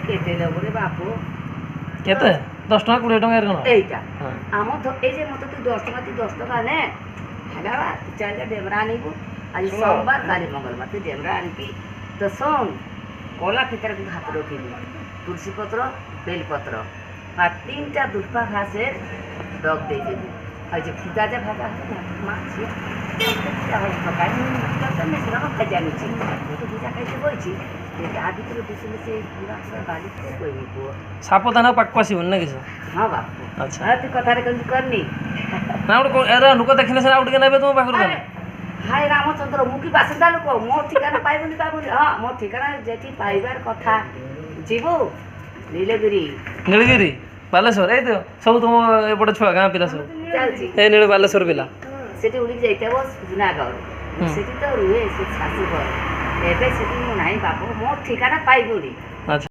কেটে দেবো রে বাপু কেতে 10 টাকা 20 টাকা এরকম এইটা আমার এই যে মতো তুই 10 টাকা তুই 10 টাকা নে হ্যাঁ তুই চাইলে ডেমরা আনিবু আজ সোমবার কালি মঙ্গলবার তুই ডেমরা আনবি তো শোন কলা ভিতরে কিন্তু হাত রখিবি তুলসী পত্র বেলপত্র আর 3টা দুর্পা ঘাসের ডগ দিয়ে দিবি ওই যে ফিতা যে ভাজা হয় না মাছ ভাজা নিচ্ছি তো ভিজা খাইতে বলছি তা ভিতরে বেশি বেশি বাড়ি করবি সাবধানে পাকপাসিব না কিছু হ্যাঁ বাপু আচ্ছা হ্যাঁ তুই কথাটা কিন্তু করনি না ওটা এরা লোক দেখিলে সেটা উঠে নেবে তোমার পাখর আরে, হায় রামচন্দ্র মুখী বাসিন্দা লোক মোর ঠিকানা পাইবনি হ্যাঁ মোর ঠিকানা যেটি পাইবার কথা ଯିବୁ ନୀଳଗିରି ନୀଳଗିରି ବାଲେଶ୍ୱର ଏଇ ତ ସବୁ ତୁମ ଏପଟେ ଛୁଆ ଗାଁ ପିଲା ସବୁ ଚାଲିଛି ଏଇ ନୀଳ ବାଲେଶ୍ୱର ପିଲା ସେଠି ଉଡ଼ିକି ଯାଇଥିବ ଜୁନାଗଡ଼ ସେଠି ତ ରୁହେ ସେ ଶାଶୁଘର ଏବେ ସେଠି ମୁଁ ନାହିଁ ବାପ ମୋ ଠିକାନା ପାଇବୁନି